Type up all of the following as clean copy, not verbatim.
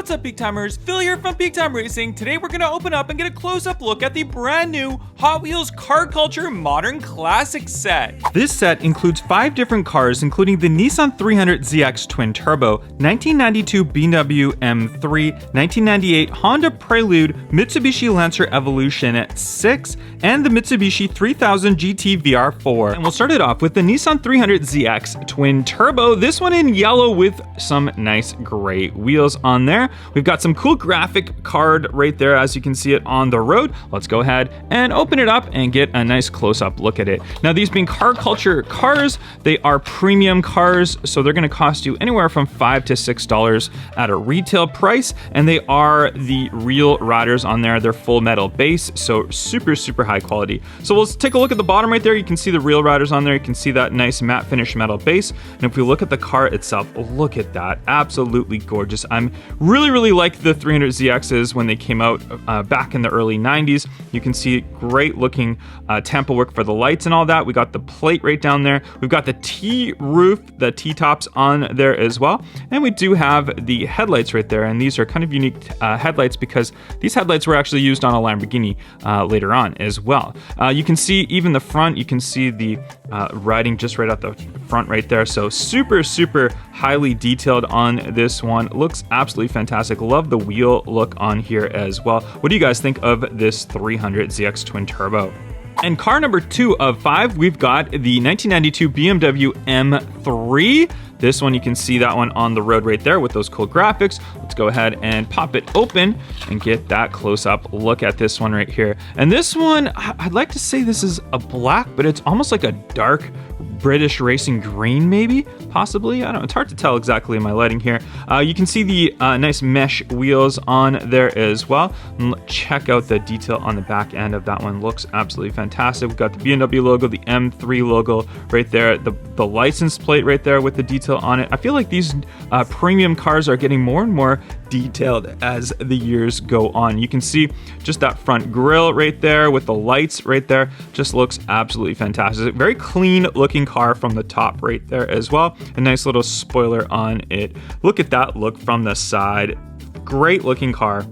What's up, Peak Timers? Phil here from Peak Time Racing. Today we're gonna open up and get a close-up look at the brand new Hot Wheels Car Culture Modern Classic set. This set includes 5 different cars, including the Nissan 300ZX Twin Turbo, 1992 BMW M3, 1998 Honda Prelude, Mitsubishi Lancer Evolution 6, and the Mitsubishi 3000 GT VR4. And we'll start it off with the Nissan 300ZX Twin Turbo, this one in yellow with some nice gray wheels on there. We've got some cool graphic card right there as you can see it on the road. Let's go ahead and open it up and get a nice close-up look at it. Now, these being car culture cars, they are premium cars, so they're gonna cost you anywhere from $5 to $6 at a retail price, and they are the real riders on there. They're full metal base, so super high quality. So let's take a look at the bottom right there. You can see the real riders on there. You can see that nice matte finish metal base, and if we look at the car itself, look at that, absolutely gorgeous. I'm really like the 300ZXs when they came out back in the early 90s. You can see great looking tampo work for the lights and all that. We got the plate right down there. We've got the T-roof, the T-tops on there as well. And we do have the headlights right there. And these are kind of unique headlights because these headlights were actually used on a Lamborghini later on as well. You can see even the front, you can see the writing just right out the front right there. So super highly detailed on this one. Looks absolutely fantastic. Love the wheel look on here as well. What do you guys think of this 300ZX Twin Turbo? And car number 2 of 5, we've got the 1992 BMW M3. This one, you can see that one on the road right there with those cool graphics. Let's go ahead and pop it open and get that close-up look at this one right here. And this one, I'd like to say this is a black, but it's almost like a dark British racing green, maybe, possibly. I don't know, it's hard to tell exactly in my lighting here. You can see the nice mesh wheels on there as well. And check out the detail on the back end of that one. Looks absolutely fantastic. We've got the BMW logo, the M3 logo right there, the license plate right there with the detail on it. I feel like these premium cars are getting more and more detailed as the years go on. You can see just that front grille right there with the lights right there. Just looks absolutely fantastic. Very clean looking car from the top right there as well. A nice little spoiler on it. Look at that look from the side. Great looking car.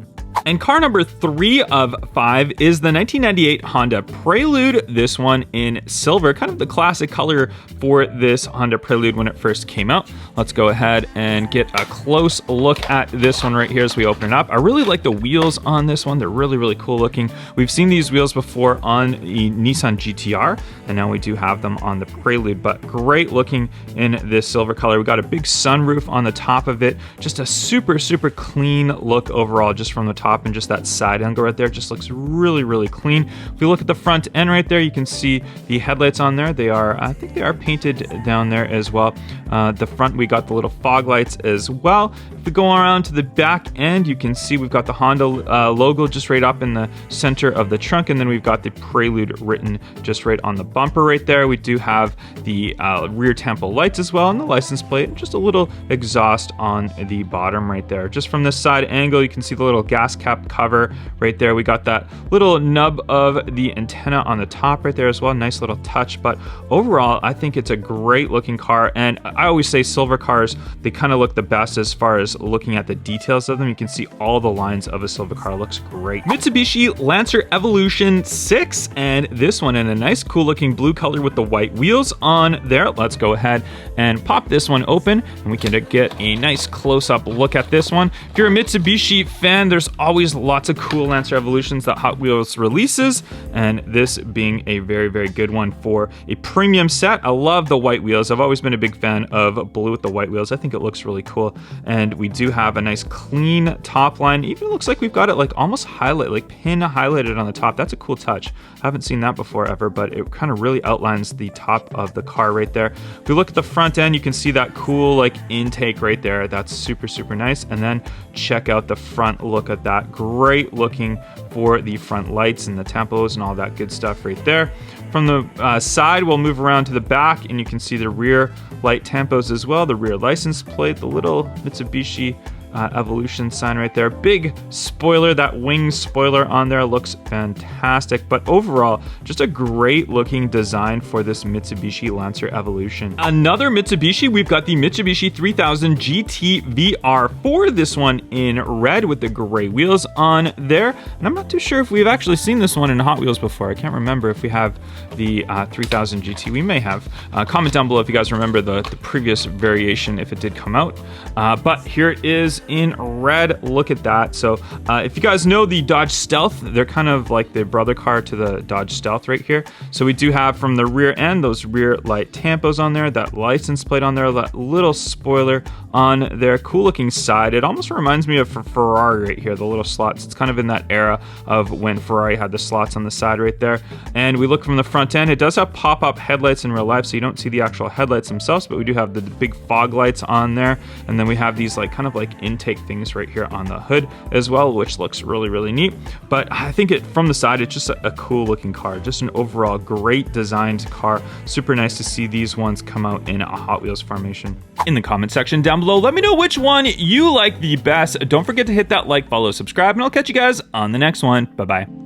And car number 3 of 5 is the 1998 Honda Prelude, this one in silver, kind of the classic color for this Honda Prelude when it first came out. Let's go ahead and get a close look at this one right here as we open it up. I really like the wheels on this one. They're really cool looking. We've seen these wheels before on the Nissan GTR, and now we do have them on the Prelude, but great looking in this silver color. We got a big sunroof on the top of it. Just a super clean look overall, just from the top, and just that side angle right there just looks really clean. If we look at the front end right there, you can see the headlights on there. They are, I think they are painted down there as well. The front, we got the little fog lights as well. If we go around to the back end, you can see we've got the Honda logo just right up in the center of the trunk, and then we've got the Prelude written just right on the bumper right there. We do have the rear tampo lights as well, and the license plate, and just a little exhaust on the bottom right there. Just from this side angle, you can see the little gas cap cover right there. We got that little nub of the antenna on the top right there as well. Nice little touch, but overall, I think it's a great looking car. And I always say silver cars, they kind of look the best as far as looking at the details of them. You can see all the lines of a silver car. Looks great. Mitsubishi Lancer Evolution 6, and this one in a nice cool looking blue color with the white wheels on there. Let's go ahead and pop this one open, and we can get a nice close-up look at this one. If you're a Mitsubishi fan, there's always lots of cool Lancer Evolutions that Hot Wheels releases, and this being a very good one for a premium set. I love the white wheels. I've always been a big fan of blue with the white wheels. I think it looks really cool, and we do have a nice clean top line. Even looks like we've got it like almost like pin highlighted on the top. That's a cool touch. I haven't seen that before ever, but it kind of really outlines the top of the car right there. If we look at the front end, you can see that cool like intake right there. That's super nice. And then check out the front look at that. Great looking for the front lights and the tampos and all that good stuff right there. From the side, we'll move around to the back, and you can see the rear light tampos as well, the rear license plate, the little Mitsubishi Evolution sign right there. Big spoiler, that wing spoiler on there looks fantastic. But overall, just a great looking design for this Mitsubishi Lancer Evolution. Another Mitsubishi, we've got the Mitsubishi 3000 GT VR for this one in red with the gray wheels on there. And I'm not too sure if we've actually seen this one in Hot Wheels before. I can't remember if we have the 3000 GT. We may have. Comment down below if you guys remember the previous variation if it did come out. But here it is in red. Look at that. So if you guys know the Dodge Stealth, they're kind of like the brother car to the Dodge Stealth right here. So we do have from the rear end those rear light tampos on there, that license plate on there, that little spoiler on their cool looking side. It almost reminds me of Ferrari right here, the little slots. It's kind of in that era of when Ferrari had the slots on the side right there. And we look from the front end, it does have pop-up headlights in real life, so you don't see the actual headlights themselves, but we do have the big fog lights on there. And then we have these like kind of like intake things right here on the hood as well, which looks really, really neat. But I think from the side, it's just a cool looking car, just an overall great designed car. Super nice to see these ones come out in a Hot Wheels formation. In the comment section down below, let me know which one you like the best. Don't forget to hit that like, follow, subscribe, and I'll catch you guys on the next one. Bye-bye.